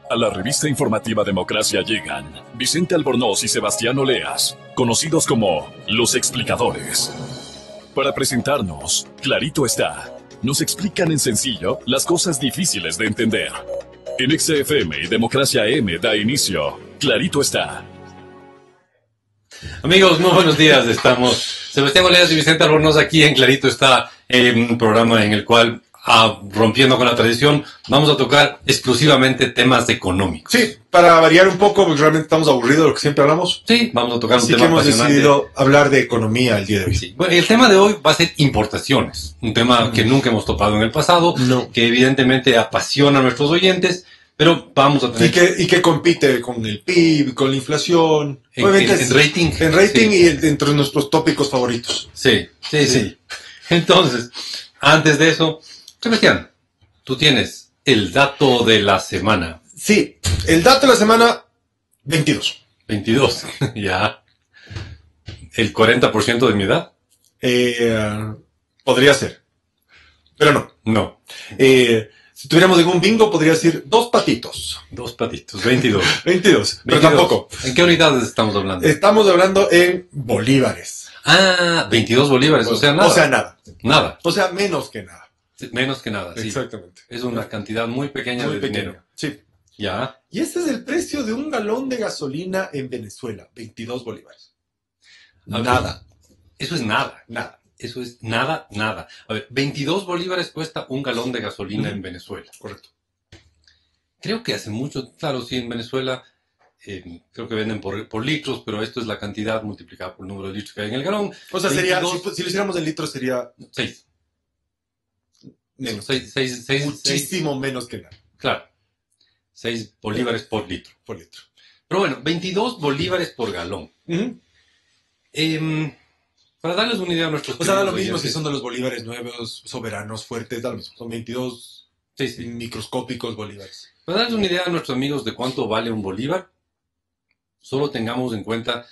A la revista informativa Democracia llegan Vicente Albornoz y Sebastián Oleas, conocidos como Los Explicadores. Para presentarnos, clarito está, nos explican en sencillo las cosas difíciles de entender. En XFM y Democracia M da inicio, clarito está. Amigos, muy buenos días. Estamos Sebastián Oleas y Vicente Albornoz aquí en Clarito está, un programa en el cual, rompiendo con la tradición, vamos a tocar exclusivamente temas económicos. Sí, para variar un poco, porque realmente estamos aburridos de lo que siempre hablamos. Sí, vamos a tocar un tema Así que hemos apasionante. decidido hablar de economía el día de hoy. Sí. Bueno, el tema de hoy va a ser importaciones, un tema que nunca hemos topado en el pasado, No. que evidentemente apasiona a nuestros oyentes, pero vamos a tener Y que compite con el PIB, con la inflación. Obviamente en rating. En rating Sí. y entre nuestros tópicos favoritos. Sí. Entonces, antes de eso, Sebastián, tú tienes el dato de la semana. Sí, el dato de la semana, 22. 22, ya. ¿El 40% de mi edad? Podría ser, pero no. No. Si tuviéramos algún bingo, podría decir 2 patitos. 2 patitos, 22. 22, pero 22. tampoco. ¿En qué unidades estamos hablando? Estamos hablando en bolívares. 22 bolívares, o sea, nada. O sea, nada. Nada. O sea, menos que nada. Menos que nada, sí. Exactamente. Es una cantidad muy pequeña Muy de pequeño. dinero. Sí. Ya. Y ese es el precio de un galón de gasolina en Venezuela, 22 bolívares. A ver, Nada, Eso es nada. nada. Eso es nada. A ver, 22 bolívares cuesta un galón de gasolina en Venezuela. Correcto. Creo que hace mucho, claro, sí, en Venezuela, creo que venden por litros, pero esto es la cantidad multiplicada por el número de litros que hay en el galón. O sea, sería, 22, si lo hiciéramos en litros, sería 6. menos. 6, Muchísimo menos que nada claro. 6 bolívares por litro. por litro. Pero bueno, 22 bolívares por galón. Ujú. Para darles una idea a nuestros O sea, da lo queridos mismo si oyentes. son de los bolívares nuevos, soberanos, fuertes, da lo mismo. Son 22 Sí. microscópicos bolívares. Para darles una idea a nuestros amigos de cuánto vale un bolívar, solo tengamos en cuenta,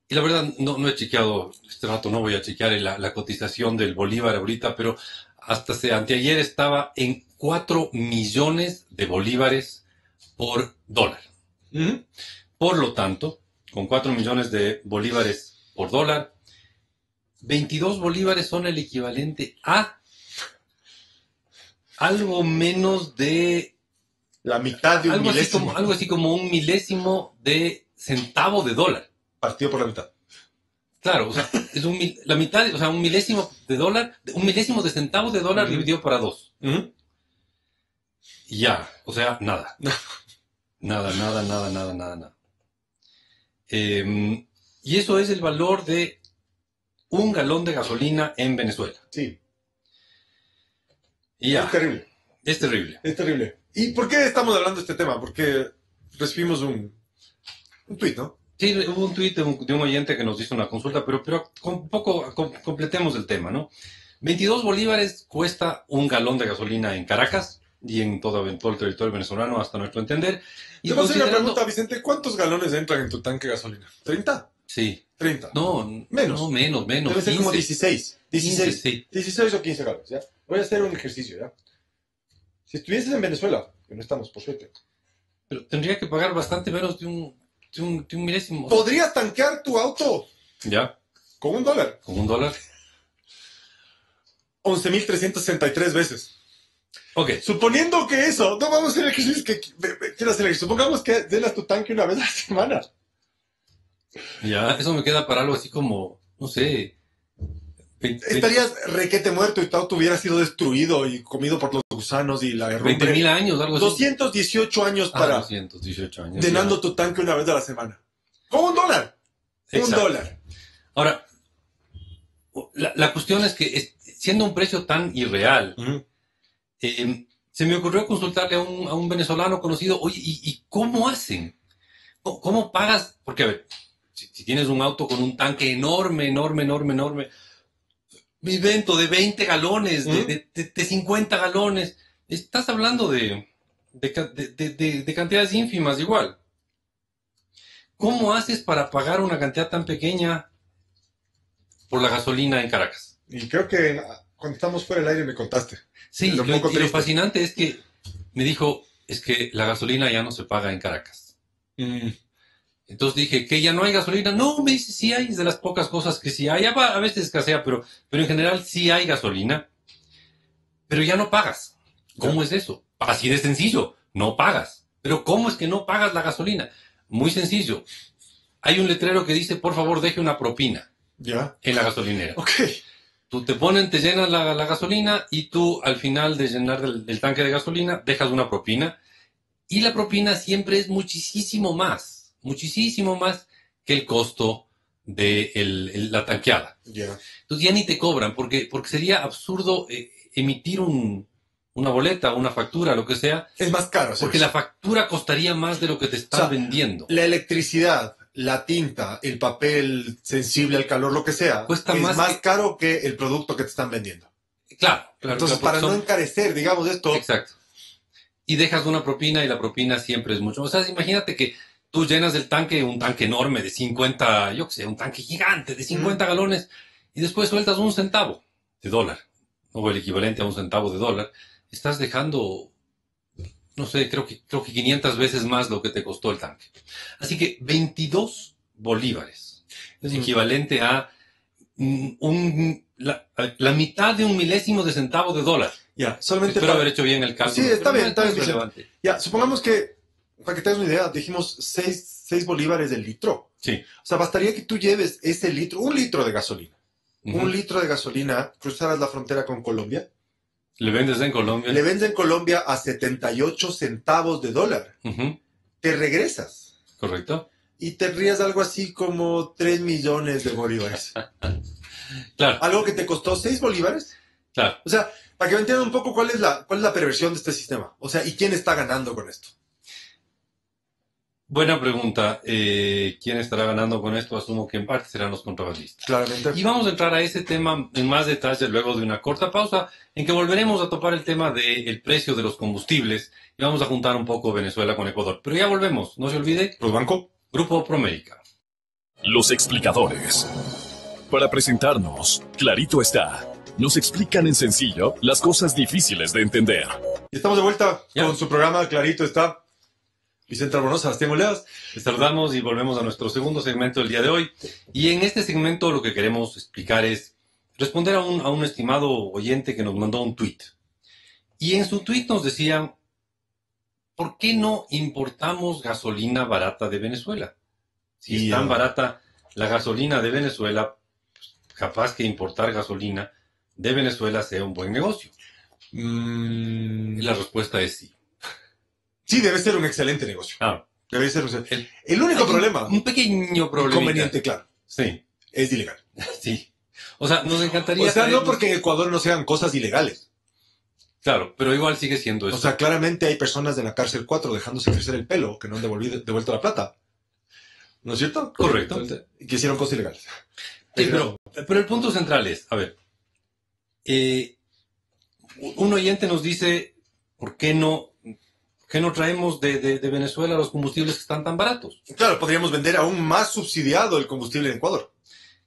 y la verdad no he chequeado, este rato no voy a chequear la cotización del bolívar ahorita, pero hasta anteayer estaba en 4 millones de bolívares por dólar. Ujú. Por lo tanto, con 4 millones de bolívares por dólar, 22 bolívares son el equivalente a algo menos de La mitad de un milésimo. algo así como un milésimo de centavo de dólar. Partido por la mitad. Claro, o sea, es la mitad, o sea, un milésimo de dólar, un milésimo de centavo de dólar dividido para 2. Ujú. Y ya, o sea, nada. Nada. Y eso es el valor de un galón de gasolina en Venezuela. Sí. Y ya, Es terrible. es terrible. Es terrible. ¿Y por qué estamos hablando de este tema? Porque recibimos un tuit, ¿no? Sí, hubo un tuit de un oyente que nos hizo una consulta, pero un poco completemos el tema, ¿no? 22 bolívares cuesta un galón de gasolina en Caracas y en todo el territorio venezolano, hasta nuestro entender. Y Te voy a hacer una considerando- pregunta, Vicente. ¿Cuántos galones entran en tu tanque de gasolina? ¿30? Sí. 30. No, Menos. No, menos. Debe ser como 16. 16. 15, sí. 16 o 15 galones, ¿ya? Voy a hacer un ejercicio, ¿ya? Si estuvieses en Venezuela, que no estamos, por suerte, Pero tendría que pagar bastante menos de un milésimo. podrías tanquear tu auto ¿Ya? con $1. ¿Con un dólar? 11.363 veces. Ok. Suponiendo que eso, no vamos a hacer el ejercicio quiero hacer el ejercicio. Supongamos que llenas tu tanque una vez a la semana. Ya, eso me queda para algo así como, no sé. Estarías requete muerto y tu auto hubiera sido destruido y comido por los gusanos y la herrumbre. 20.000 años, algo así. 218 años para 218 años. llenando tu tanque una vez a la semana. Con $1. Exacto. $1. Ahora, la cuestión es que siendo un precio tan irreal, Ujú. se me ocurrió consultarle a un venezolano conocido, oye, ¿y cómo hacen? ¿Cómo pagas? Porque, a ver, si tienes un auto con un tanque enorme, mi vento de 20 galones, de 50 galones, estás hablando de cantidades ínfimas igual. ¿Cómo haces para pagar una cantidad tan pequeña por la gasolina en Caracas? Y creo que cuando estamos fuera del aire me contaste. Sí, Era un y poco lo triste. fascinante es que me dijo, es que la gasolina ya no se paga en Caracas. Mm, Entonces dije, ¿que ya no hay gasolina? No, me dice, sí hay, es de las pocas cosas que sí hay. A veces escasea, pero en general sí hay gasolina, pero ya no pagas. ¿Cómo ya. es eso? Así de sencillo, no pagas. Pero ¿cómo es que no pagas la gasolina? Muy sencillo. Hay un letrero que dice, por favor, deje una propina Ya. en la gasolinera. Ok. Tú te ponen, te llenas la gasolina y tú al final de llenar el tanque de gasolina dejas una propina. Y la propina siempre es muchísimo más que el costo de la tanqueada. Ya. Entonces ya ni te cobran, porque sería absurdo emitir una boleta, una factura, lo que sea, Es más caro hacer porque eso. la factura costaría más de lo que te O están sea, vendiendo. la electricidad, la tinta, el papel sensible al calor, lo que sea, Cuesta es más más que... caro que el producto que te están vendiendo. Claro, Entonces, porque para no encarecer, digamos esto, Exacto. Y dejas una propina y la propina siempre es mucho. O sea, imagínate que tú llenas el tanque, un tanque enorme de 50, yo qué sé, un tanque gigante de 50 galones y después sueltas un centavo de dólar, o el equivalente a un centavo de dólar. Estás dejando, no sé, creo que 500 veces más lo que te costó el tanque. Así que 22 bolívares, es equivalente a la mitad de un milésimo de centavo de dólar. ya, solamente Espero haber hecho bien el cálculo. Sí, está pero bien, no está no bien, es Vicente. relevante. Ya, supongamos que, para que te hagas una idea, dijimos 6 bolívares del litro. Sí. O sea, bastaría que tú lleves ese litro, un litro de gasolina. Ujú. Un litro de gasolina, cruzaras la frontera con Colombia, Le vendes en Colombia. le vendes en Colombia a 78 centavos de dólar. Ujú. Te regresas Correcto. y te rías algo así como 3 millones de bolívares. Claro, Algo que te costó 6 bolívares. claro. O sea, para que me entiendan un poco cuál es la perversión de este sistema. O sea, ¿y quién está ganando con esto? Buena pregunta. ¿Quién estará ganando con esto? Asumo que en parte serán los contrabandistas. Claramente. Y vamos a entrar a ese tema en más detalle luego de una corta pausa, en que volveremos a topar el tema del precio de los combustibles y vamos a juntar un poco Venezuela con Ecuador. Pero ya volvemos, no se olvide, Banco. Grupo Promérica. Los explicadores. Para presentarnos, clarito está. Nos explican en sencillo las cosas difíciles de entender. Y estamos de vuelta Ya. con su programa. Clarito está. Vicente Albornoz, Sebastián Oleas. Les saludamos y volvemos a nuestro segundo segmento del día de hoy. Y en este segmento lo que queremos explicar es responder a un estimado oyente que nos mandó un tuit. Y en su tuit nos decía, ¿por qué no importamos gasolina barata de Venezuela? Si es tan barata la gasolina de Venezuela, pues, capaz que importar gasolina de Venezuela sea un buen negocio. Y la respuesta es sí. Sí, debe ser un excelente negocio. Ah, Debe ser un excelente. El único problema, un pequeño problema. inconveniente, claro, Sí, es ilegal. sí. O sea, nos encantaría... O sea, no traernos- porque en Ecuador no sean cosas ilegales. Claro, pero igual sigue siendo eso. O sea, claramente hay personas de la cárcel 4 dejándose crecer el pelo que no han devuelto la plata. ¿No es cierto? Correcto. Y que hicieron cosas ilegales. Sí, pero el punto central es, a ver, un oyente nos dice, ¿por qué no traemos de Venezuela los combustibles que están tan baratos? Claro, podríamos vender aún más subsidiado el combustible en Ecuador.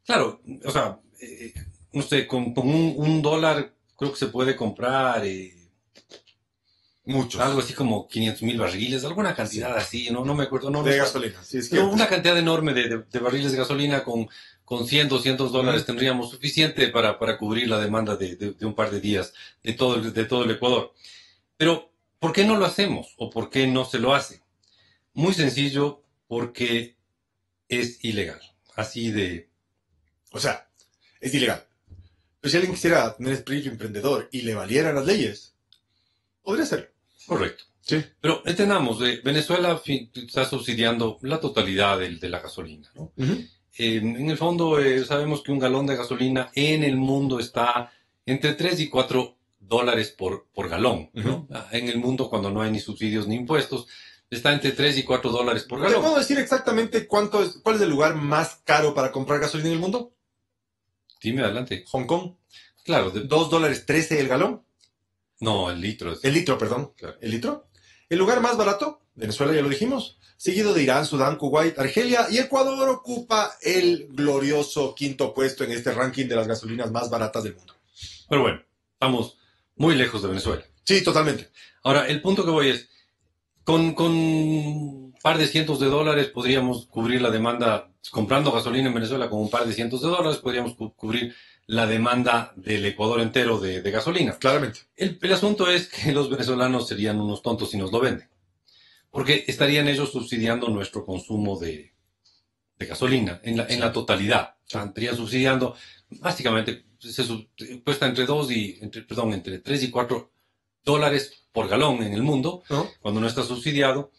Claro, o sea, no sé, con un dólar creo que se puede comprar Muchos. algo así como 500,000 barriles, alguna cantidad así, no me acuerdo. No, De gasolina. Sí, es que pero una cantidad enorme de barriles de gasolina con 100, 200 dólares tendríamos suficiente para cubrir la demanda de un par de días de todo el Ecuador. Pero, ¿por qué no lo hacemos? ¿O por qué no se lo hace? Muy sencillo, porque es ilegal. Así de... O sea, es ilegal. Pero si alguien quisiera tener espíritu emprendedor y le valieran las leyes, podría hacerlo. Correcto. Sí. Pero entendamos, Venezuela está subsidiando la totalidad de la gasolina, ¿no? En el fondo, sabemos que un galón de gasolina en el mundo está entre 3 y 4 dólares por galón, ¿no? En el mundo, cuando no hay ni subsidios ni impuestos, está entre 3 y 4 dólares por ¿Te galón. puedo decir exactamente cuál es el lugar más caro para comprar gasolina en el mundo? Dime adelante. Hong Kong. Claro, $2.13 el galón. no, el litro. El litro, perdón. Claro. El litro. El lugar más barato, Venezuela, ya lo dijimos, seguido de Irán, Sudán, Kuwait, Argelia, y Ecuador ocupa el glorioso quinto puesto en este ranking de las gasolinas más baratas del mundo. Pero bueno, estamos muy lejos de Venezuela. Sí, totalmente. Ahora, el punto que voy es, Con un par de cientos de dólares podríamos cubrir la demanda, comprando gasolina en Venezuela con un par de cientos de dólares, podríamos cubrir la demanda del Ecuador entero de gasolina. Claramente. El asunto es que los venezolanos serían unos tontos si nos lo venden, porque estarían ellos subsidiando nuestro consumo de gasolina en la totalidad. O sea, estarían subsidiando, básicamente, cuesta entre 3 y 4 dólares por galón en el mundo, ¿No? cuando no está subsidiado,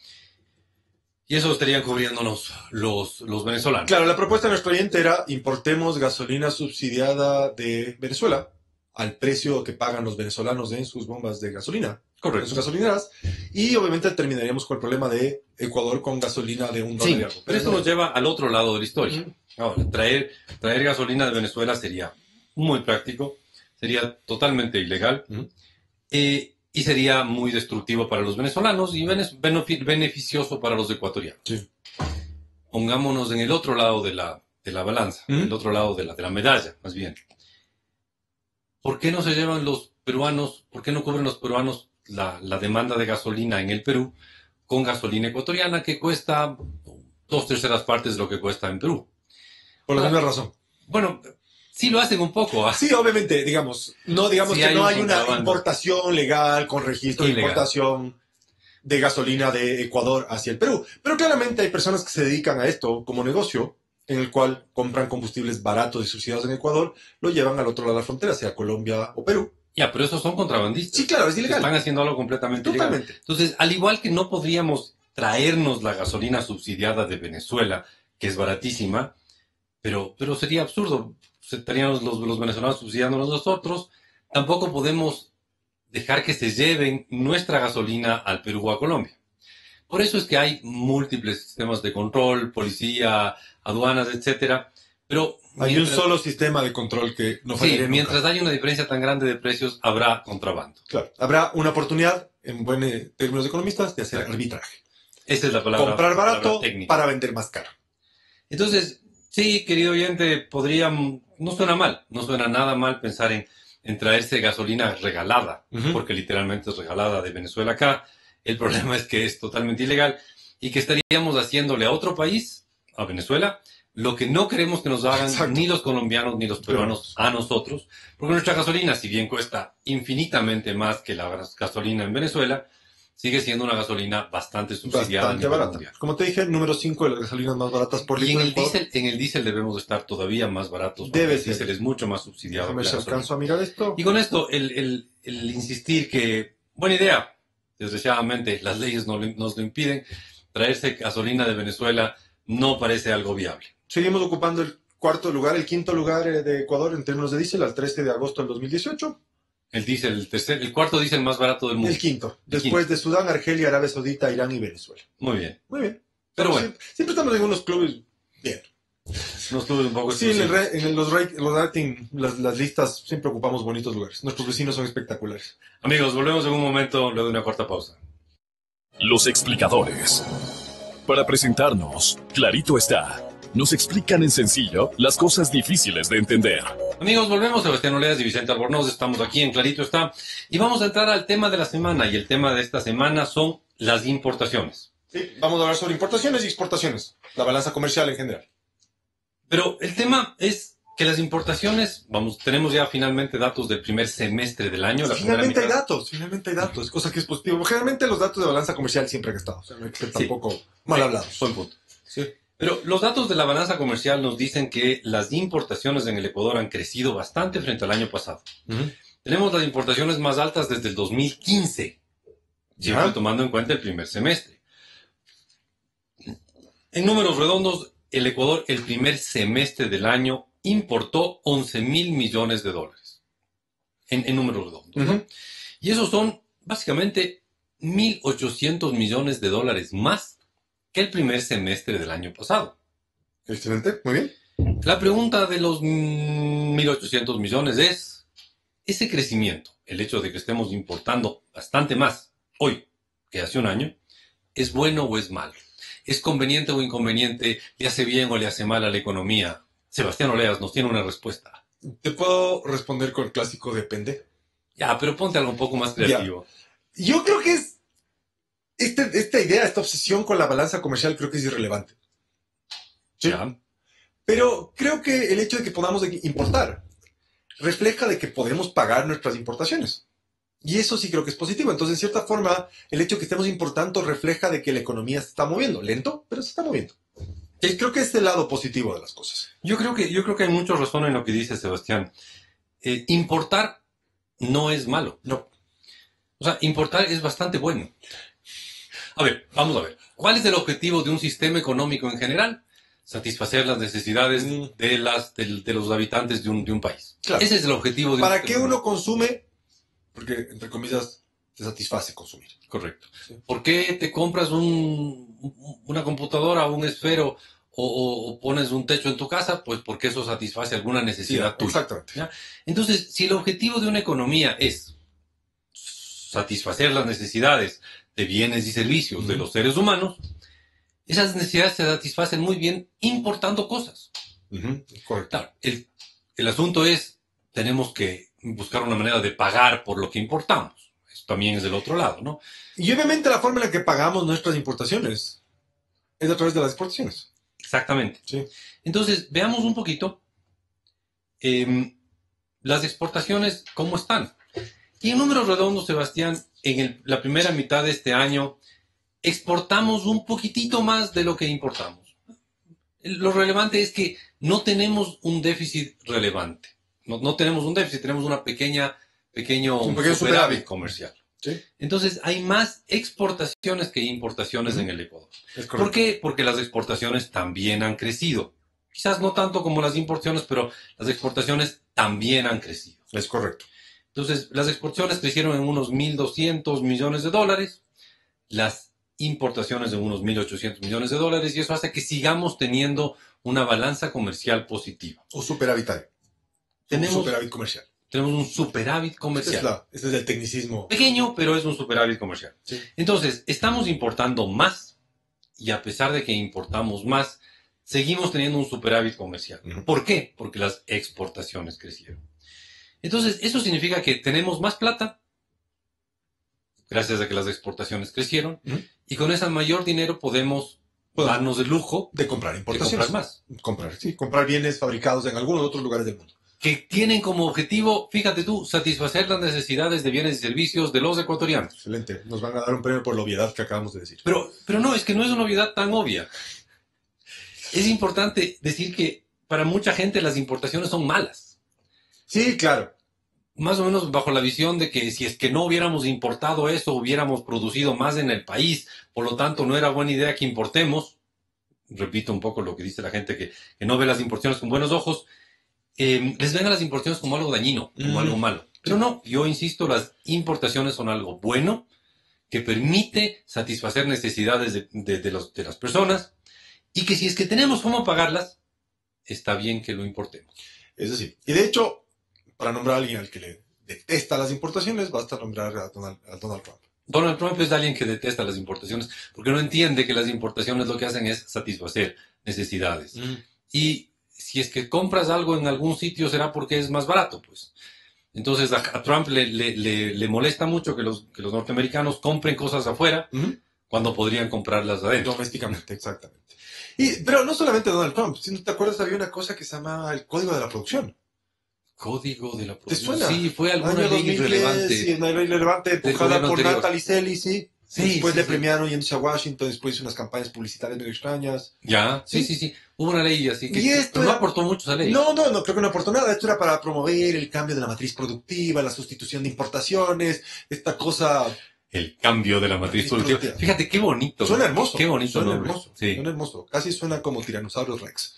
y eso estarían cubriéndonos los venezolanos. Claro, la propuesta de nuestro oyente era importemos gasolina subsidiada de Venezuela al precio que pagan los venezolanos en sus bombas de gasolina, en Correcto. sus gasolineras, y obviamente terminaríamos con el problema de Ecuador con gasolina de $1 Sí, y algo. pero esto nos lleva al otro lado de la historia. Ujú. Ahora, traer gasolina de Venezuela sería muy práctico, sería totalmente ilegal, Ujú. y sería muy destructivo para los venezolanos y beneficioso para los ecuatorianos. Sí. Pongámonos en el otro lado de la balanza, Ujú. el otro lado de la medalla, más bien. ¿Por qué no se llevan los peruanos, por qué no cubren los peruanos la demanda de gasolina en el Perú con gasolina ecuatoriana que cuesta 2/3 partes de lo que cuesta en Perú? Por la misma razón. Bueno, sí lo hacen un poco. Sí, obviamente, digamos Sí, que hay no un hay una contrabando. importación legal con registro de Ilegal. importación de gasolina de Ecuador hacia el Perú. Pero claramente hay personas que se dedican a esto como negocio, en el cual compran combustibles baratos y subsidiados en Ecuador, lo llevan al otro lado de la frontera, sea Colombia o Perú. Ya, pero esos son contrabandistas. Sí, claro, es ilegal. Están haciendo algo completamente ilegal. Totalmente. Entonces, al igual que no podríamos traernos la gasolina subsidiada de Venezuela, que es baratísima, pero sería absurdo. Estarían los venezolanos subsidiándonos nosotros. Tampoco podemos dejar que se lleven nuestra gasolina al Perú o a Colombia. Por eso es que hay múltiples sistemas de control, policía, aduanas, etcétera. Pero Hay un solo sistema de control que no sí, fallaría nunca. mientras haya una diferencia tan grande de precios, habrá contrabando. Claro, habrá una oportunidad, en buenos términos de economistas, de hacer Exacto. arbitraje. Esa es la palabra. Comprar barato palabra técnica. para vender más caro. Entonces, sí, querido oyente, no suena mal, no suena nada mal pensar en traerse gasolina regalada, Ujú. porque literalmente es regalada de Venezuela acá. El problema es que es totalmente ilegal y que estaríamos haciéndole a otro país, a Venezuela, lo que no queremos que nos hagan Exacto. ni los colombianos ni los peruanos a nosotros, porque nuestra gasolina, si bien cuesta infinitamente más que la gasolina en Venezuela, sigue siendo una gasolina bastante subsidiada a Bastante nivel barata. mundial. Como te dije, número 5 de las gasolinas más baratas por Y litro. en el diésel debemos de estar todavía más baratos. Debe El ser. diésel es mucho más subsidiado. Déjame que si la gasolina. alcanzo a mirar esto. Y con esto, el insistir que, buena idea, desgraciadamente las leyes nos lo impiden, traerse gasolina de Venezuela no parece algo viable. Seguimos ocupando el el quinto lugar de Ecuador en términos de diésel al 13 de agosto del 2018. El diésel, el cuarto diésel más barato del mundo. El quinto. Después de Sudán, Argelia, Arabia Saudita, Irán y Venezuela. Muy bien. Muy bien. Pero bueno, Siempre estamos en unos clubes bien. nos tuve un poco... Sí, los rating, las listas, siempre ocupamos bonitos lugares. Nuestros vecinos son espectaculares. Amigos, volvemos en un momento, luego de una corta pausa. Los explicadores. Para presentarnos, clarito está. Nos explican en sencillo las cosas difíciles de entender. Amigos, volvemos. Sebastián Oleas y Vicente Albornoz. Estamos aquí en Clarito Está. Y vamos a entrar al tema de la semana. Y el tema de esta semana son las importaciones. Sí, vamos a hablar sobre importaciones y exportaciones. La balanza comercial en general. Pero el tema es que las importaciones, tenemos ya finalmente datos del primer semestre del año. Finalmente hay datos, cosa que es positivo. Generalmente los datos de balanza comercial siempre han estado. O sea, no hay que ser tampoco mal hablados. Buen punto. Sí. Pero los datos de la balanza comercial nos dicen que las importaciones en el Ecuador han crecido bastante frente al año pasado. Uh-huh. Tenemos las importaciones más altas desde el 2015, siempre tomando en cuenta el primer semestre. En números redondos, el Ecuador el primer semestre del año importó 11.000 millones de dólares. En números redondos. Uh-huh. ¿No? Y esos son básicamente 1.800 millones de dólares más que el primer semestre del año pasado. Excelente, muy bien. La pregunta de los 1.800 millones es, ese crecimiento, el hecho de que estemos importando bastante más hoy que hace un año, ¿es bueno o es malo? ¿Es conveniente o inconveniente? ¿Le hace bien o le hace mal a la economía? Sebastián Oleas nos tiene una respuesta. ¿Te puedo responder con el clásico depende? Ya, pero ponte algo un poco más creativo. Yo creo que es esta idea, esta obsesión con la balanza comercial creo que es irrelevante. ¿Sí? Ya. Pero creo que el hecho de que podamos importar refleja de que podemos pagar nuestras importaciones. Y eso sí creo que es positivo. Entonces, en cierta forma, el hecho de que estemos importando refleja de que la economía se está moviendo. Lento, pero se está moviendo. Y creo que es el lado positivo de las cosas. Yo creo que hay mucha razón en lo que dice Sebastián. Importar no es malo. No. O sea, importar es bastante bueno. A ver, vamos a ver. ¿Cuál es el objetivo de un sistema económico en general? Satisfacer las necesidades de los habitantes de un país. Claro. Ese es el objetivo de un ¿Para sistema qué uno económico. consume? Porque, entre comillas, te satisface consumir. Correcto. Sí. ¿Por qué te compras una computadora o un esfero o pones un techo en tu casa? Pues porque eso satisface alguna necesidad tuya. Exactamente. ¿Ya? Entonces, si el objetivo de una economía es satisfacer las necesidades de bienes y servicios de los seres humanos, esas necesidades se satisfacen muy bien importando cosas. Correcto. Claro, el asunto es, tenemos que buscar una manera de pagar por lo que importamos. Eso también es del otro lado, ¿no? Y obviamente la forma en la que pagamos nuestras importaciones es a través de las exportaciones. Exactamente. Sí. Entonces, veamos un poquito las exportaciones, ¿cómo están? Y en números redondos, Sebastián, en la primera mitad de este año, exportamos un poquitito más de lo que importamos. Lo relevante es que no tenemos un déficit relevante. No tenemos un déficit, tenemos un pequeño superávit comercial. Sí. Entonces, hay más exportaciones que importaciones en el Ecuador. Es ¿Por correcto. qué? Porque las exportaciones también han crecido. Quizás no tanto como las importaciones, pero las exportaciones también han crecido. Es correcto. Entonces, las exportaciones crecieron en unos 1.200 millones de dólares, las importaciones en unos 1.800 millones de dólares, y eso hace que sigamos teniendo una balanza comercial positiva. O superavitario. Tenemos Superávit comercial. un superávit comercial. Este es el tecnicismo. Pequeño, pero es un superávit comercial. Sí. Entonces, estamos importando más, y a pesar de que importamos más, seguimos teniendo un superávit comercial. Ujú. ¿Por qué? Porque las exportaciones crecieron. Entonces, eso significa que tenemos más plata, gracias a que las exportaciones crecieron, Ujú. y con ese mayor dinero podemos darnos el lujo De comprar de importaciones. comprar más. Comprar bienes fabricados en algunos otros lugares del mundo. Que tienen como objetivo, fíjate tú, satisfacer las necesidades de bienes y servicios de los ecuatorianos. Excelente. Nos van a dar un premio por la obviedad que acabamos de decir. Pero no, es que no es una obviedad tan obvia. Es importante decir que para mucha gente las importaciones son malas. Sí, claro. Más o menos bajo la visión de que si es que no hubiéramos importado eso, hubiéramos producido más en el país, por lo tanto no era buena idea que importemos. Repito un poco lo que dice la gente que no ve las importaciones con buenos ojos. Les ven a las importaciones como algo dañino, como algo malo. Pero no, yo insisto, las importaciones son algo bueno que permite satisfacer necesidades de las personas y que si es que tenemos cómo pagarlas, está bien que lo importemos. Es decir, y de hecho, para nombrar a alguien al que le detesta las importaciones, basta nombrar a Donald Trump. Donald Trump es alguien que detesta las importaciones porque no entiende que las importaciones lo que hacen es satisfacer necesidades. Y si es que compras algo en algún sitio será porque es más barato, pues. Entonces a Trump le molesta mucho que los norteamericanos compren cosas afuera cuando podrían comprarlas adentro. Domésticamente, exactamente. Pero no solamente Donald Trump, si no te acuerdas, había una cosa que se llama el Código de la Producción. Código de la ¿Te Producción. suena? Sí, fue alguna Año ley 2010, relevante. Sí, una ley relevante empujada gobierno por anterior. Natalie Selly, sí. Sí, Después sí, le sí. premiaron yéndose a Washington, después hizo unas campañas publicitarias medio extrañas. Ya, sí. Hubo una ley así que Y esto pero no era- aportó mucho esa ley. No, creo que no aportó nada. Esto era para promover el cambio de la matriz productiva, la sustitución de importaciones, esta cosa. El cambio de la matriz Matriz productiva. productiva. Fíjate, qué bonito. Suena ¿no? hermoso. Qué bonito Suena nombre. hermoso. Sí, Suena hermoso. Casi suena como Tyrannosaurus Rex.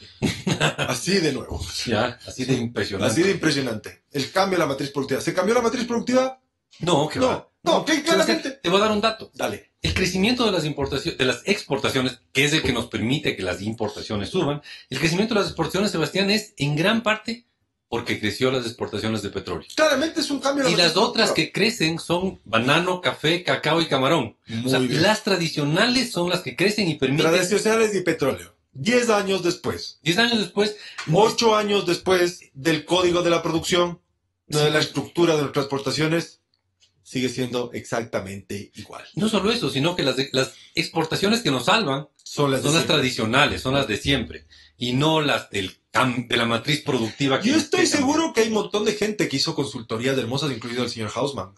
Así de nuevo. ya, así de impresionante. Así de impresionante. El cambio de la matriz productiva. ¿Se cambió la matriz productiva? No, que No, va. no, que claramente. Te voy a dar un dato. Dale. El crecimiento de las importaciones, de las exportaciones, que es el que nos permite que las importaciones suban, el crecimiento de las exportaciones, Sebastián, es en gran parte porque creció las exportaciones de petróleo. Claramente es un cambio de Y la las matriz otras productiva. que crecen son banano, café, cacao y camarón. Muy O sea, bien. las tradicionales son las que crecen y permiten. Tradicionales y petróleo. 10 años después. 10 años después, 8 años después del Código de la Producción, de la estructura de nuestras exportaciones, sigue siendo exactamente igual. No solo eso, sino que las exportaciones que nos salvan Son las de son las siempre. tradicionales, son las de siempre, y no las de la matriz productiva que Yo estoy que seguro que hay un montón de gente que hizo consultorías hermosas, incluido el señor Hausman.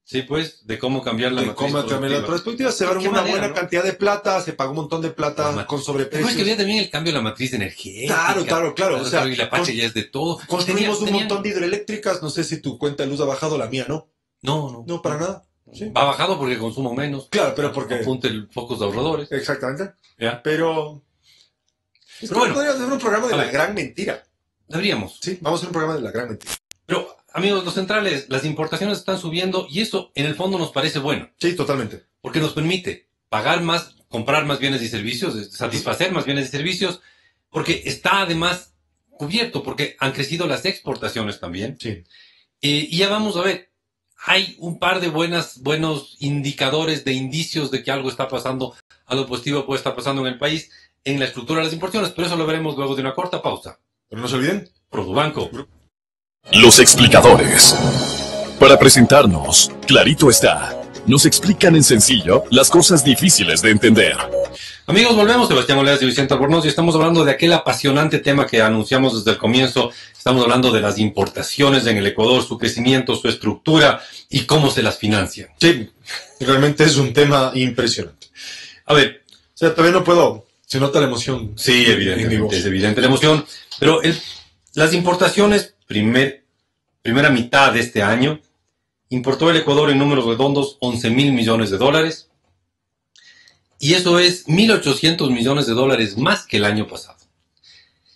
Sí, pues, de cómo cambiar la De matriz cómo también las productiva. perspectivas se van ¿Qué una manera, buena no? cantidad de plata, se pagó un montón de plata con Después que sobreprecios. había también el cambio de la matriz energética. Claro. O sea, Y la Pache ya es de todo. construimos un Tenían- montón de hidroeléctricas. No sé si tu cuenta de luz ha bajado, la mía no. No. No, para nada. Sí. Va bajado porque consumo menos. Claro, pero porque... Apunte el focos de ahorradores. Exactamente. ¿Ya? Pero... Es Pero que bueno. podríamos hacer un programa de A la ver. gran mentira. Deberíamos. Sí, vamos a hacer un programa de la gran mentira. Pero, amigos, los centrales, las importaciones están subiendo y eso en el fondo nos parece bueno. Sí, totalmente. Porque nos permite pagar más, comprar más bienes y servicios, satisfacer más bienes y servicios, porque está además cubierto, porque han crecido las exportaciones también. Sí. Y ya vamos a ver, hay un par de buenos indicadores, de indicios de que algo está pasando, algo positivo puede estar pasando en el país, en la estructura de las importaciones, pero eso lo veremos luego de una corta pausa. Pero no se olviden. Produbanco. Los explicadores. Para presentarnos, clarito está. Nos explican en sencillo las cosas difíciles de entender. Amigos, volvemos. Sebastián Oleas y Vicente Albornoz y estamos hablando de aquel apasionante tema que anunciamos desde el comienzo. Estamos hablando de las importaciones en el Ecuador, su crecimiento, su estructura y cómo se las financian. Sí, realmente es un tema impresionante. A ver, O sea, todavía no puedo... Se nota la emoción. sí, en mi evidentemente, voz. es evidente la emoción, pero las importaciones, primera mitad de este año, importó el Ecuador en números redondos 11.000 millones de dólares, y eso es 1.800 millones de dólares más que el año pasado.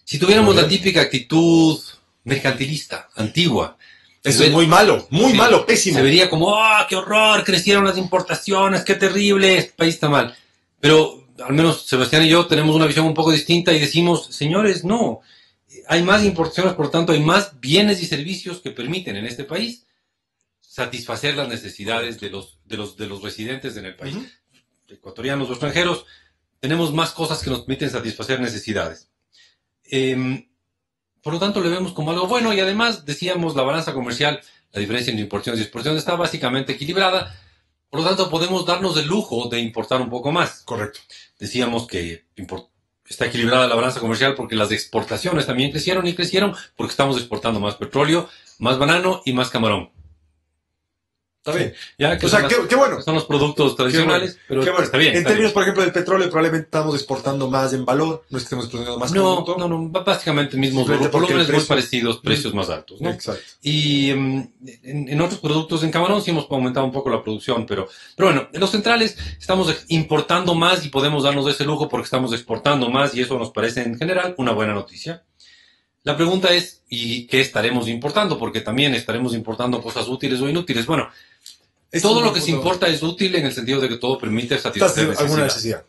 Si tuviéramos la típica actitud mercantilista, antigua, Eso es muy malo, Sí, malo, pésimo. se vería como, ¡ah, qué horror! Crecieron las importaciones, qué terrible, este país está mal. Pero al menos Sebastián y yo tenemos una visión un poco distinta y decimos, señores, no, hay más importaciones, por tanto hay más bienes y servicios que permiten en este país satisfacer las necesidades de los residentes en el país. Ujú. Ecuatorianos o extranjeros, tenemos más cosas que nos permiten satisfacer necesidades. Por lo tanto, le vemos como algo bueno y además, decíamos, la balanza comercial, la diferencia entre importaciones y exportaciones está básicamente equilibrada. Por lo tanto, podemos darnos el lujo de importar un poco más. Correcto. Decíamos que está equilibrada la balanza comercial porque las exportaciones también crecieron y crecieron porque estamos exportando más petróleo, más banano y más camarón. Está bien. Ya, que O sea, son, qué bueno. son los productos tradicionales, Qué bueno. pero está bien. En está términos, bien. por ejemplo, del petróleo, probablemente estamos exportando más en valor, no es que estemos exportando más producto. No, básicamente mismos Simplemente porque volúmenes el muy precio- parecidos, precios más altos, ¿no? Exacto. Y en otros productos, en camarón sí hemos aumentado un poco la producción, pero bueno, en los centrales estamos importando más y podemos darnos ese lujo porque estamos exportando más y eso nos parece en general una buena noticia. La pregunta es, ¿y qué estaremos importando? Porque también estaremos importando cosas útiles o inútiles. Bueno, todo lo que se importa es útil en el sentido de que todo permite satisfacer alguna necesidades. necesidad.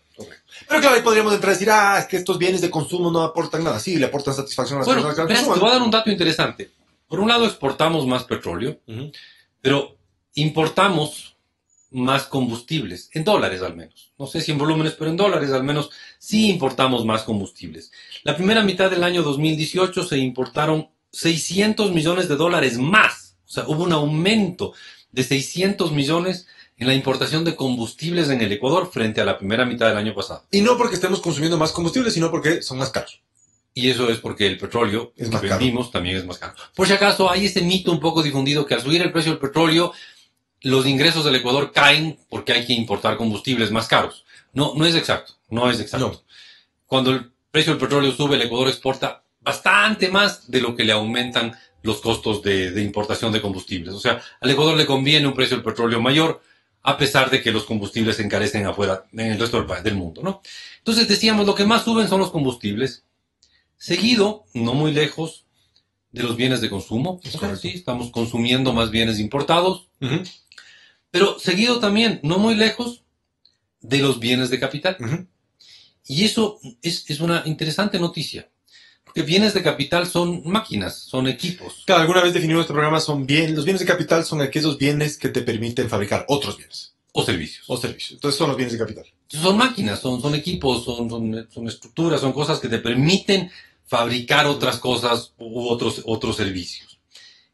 Pero claro, ahí podríamos entrar y decir, es que estos bienes de consumo no aportan nada. Sí, le aportan satisfacción a las Bueno, personas que verás, te consuman. voy a dar un dato interesante. Por un lado, exportamos más petróleo, Ujú. pero importamos más combustibles, en dólares al menos. No sé si en volúmenes, pero en dólares al menos sí importamos más combustibles. La primera mitad del año 2018 se importaron 600 millones de dólares más. O sea, hubo un aumento de 600 millones en la importación de combustibles en el Ecuador frente a la primera mitad del año pasado. Y no porque estemos consumiendo más combustible, sino porque son más caros. Y eso es porque el petróleo Es que más caro. vendimos también es más caro. Por si acaso, hay ese mito un poco difundido que al subir el precio del petróleo, los ingresos del Ecuador caen porque hay que importar combustibles más caros. No es exacto. No es exacto. No. Cuando el precio del petróleo sube, el Ecuador exporta bastante más de lo que le aumentan los costos de importación de combustibles. O sea, al Ecuador le conviene un precio del petróleo mayor, a pesar de que los combustibles se encarecen afuera, en el resto del mundo, ¿no? Entonces decíamos, lo que más suben son los combustibles, seguido, no muy lejos, de los bienes de consumo. Es O sea, correcto. sí, estamos consumiendo más bienes importados, Ujú. pero seguido también, no muy lejos, de los bienes de capital. Ujú. Y eso es una interesante noticia, porque bienes de capital son máquinas, son equipos. Claro, alguna vez definimos este programa, los bienes de capital son aquellos bienes que te permiten fabricar otros bienes O servicios. o servicios. Entonces son los bienes de capital. Son máquinas, son equipos, son estructuras, son cosas que te permiten fabricar otras cosas u otros servicios.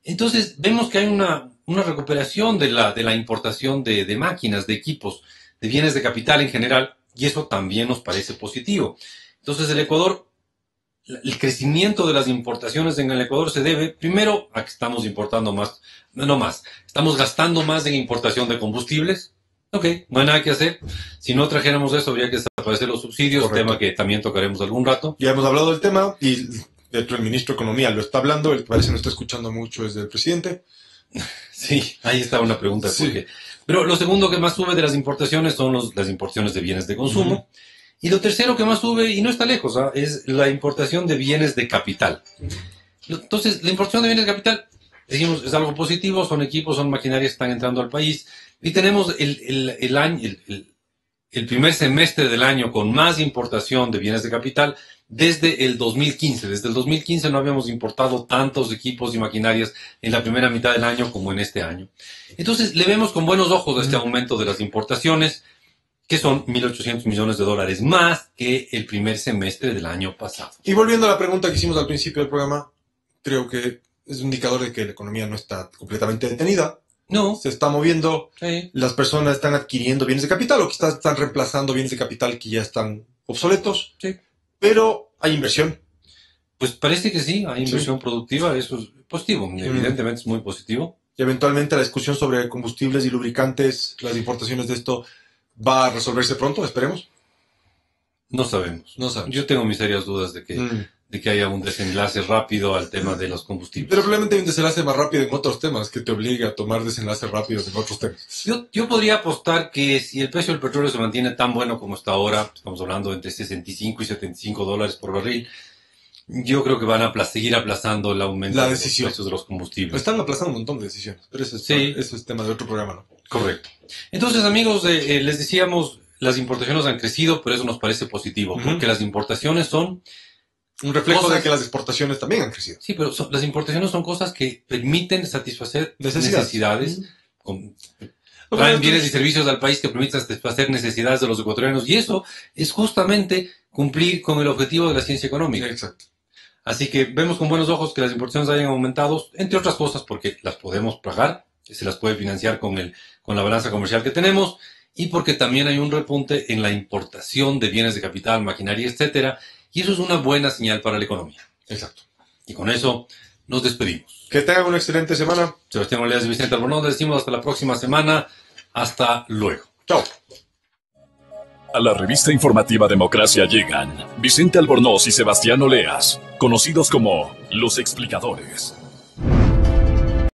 Entonces, vemos que hay una una recuperación de la importación de máquinas, de equipos, de bienes de capital en general, y eso también nos parece positivo. Entonces, el crecimiento de las importaciones en el Ecuador se debe, primero, a que estamos importando más, estamos gastando más en importación de combustibles. Ok, no hay nada que hacer. Si no trajéramos eso, habría que desaparecer los subsidios, Correcto. tema que también tocaremos algún rato. Ya hemos hablado del tema y de hecho el ministro de Economía lo está hablando, el que parece no está escuchando mucho es del presidente. Sí, ahí está una pregunta. Sí. ¿Por qué? Pero lo segundo que más sube de las importaciones son las importaciones de bienes de consumo. Y lo tercero que más sube, y no está lejos, es la importación de bienes de capital. Entonces, la importación de bienes de capital, decimos, es algo positivo, son equipos, son maquinarias que están entrando al país. Y tenemos el primer semestre del año con más importación de bienes de capital desde el 2015. Desde el 2015 no habíamos importado tantos equipos y maquinarias en la primera mitad del año como en este año. Entonces, le vemos con buenos ojos a este aumento de las importaciones, que son 1.800 millones de dólares más que el primer semestre del año pasado. Y volviendo a la pregunta que hicimos al principio del programa, creo que es un indicador de que la economía no está completamente detenida. No. Se está moviendo, Sí. las personas están adquiriendo bienes de capital o quizás están reemplazando bienes de capital que ya están obsoletos, Sí. pero hay inversión. Pues parece que sí, hay inversión productiva, eso es positivo, evidentemente es muy positivo. Y eventualmente la discusión sobre combustibles y lubricantes, las importaciones de esto, va a resolverse pronto, esperemos. No sabemos. No sabemos. Yo tengo mis serias dudas de que haya un desenlace rápido al tema de los combustibles. Pero probablemente hay un desenlace más rápido en otros temas que te obligue a tomar desenlaces rápidos en otros temas. Yo podría apostar que si el precio del petróleo se mantiene tan bueno como está ahora, estamos hablando entre 65 y 75 dólares por barril, yo creo que van a seguir aplazando el aumento La de los decisión. precios de los combustibles. Están aplazando un montón de decisiones, pero eso es tema de otro programa, ¿no? Correcto. Entonces, amigos, les decíamos, las importaciones han crecido, pero eso nos parece positivo, porque las importaciones son... Un reflejo cosas- de que las exportaciones también han crecido. Sí, pero las importaciones son cosas que permiten satisfacer necesidades. Traen bienes y servicios al país que permitan satisfacer necesidades de los ecuatorianos. Y eso es justamente cumplir con el objetivo de la ciencia económica. Exacto. Así que vemos con buenos ojos que las importaciones hayan aumentado, entre otras cosas porque las podemos pagar, se las puede financiar con la balanza comercial que tenemos, y porque también hay un repunte en la importación de bienes de capital, maquinaria, etcétera, y eso es una buena señal para la economía. Exacto. Y con eso nos despedimos. Que tengan una excelente semana. Sebastián Oleas y Vicente Albornoz, les decimos hasta la próxima semana. Hasta luego. Chao. A la revista informativa Democracia llegan Vicente Albornoz y Sebastián Oleas, conocidos como Los Explicadores.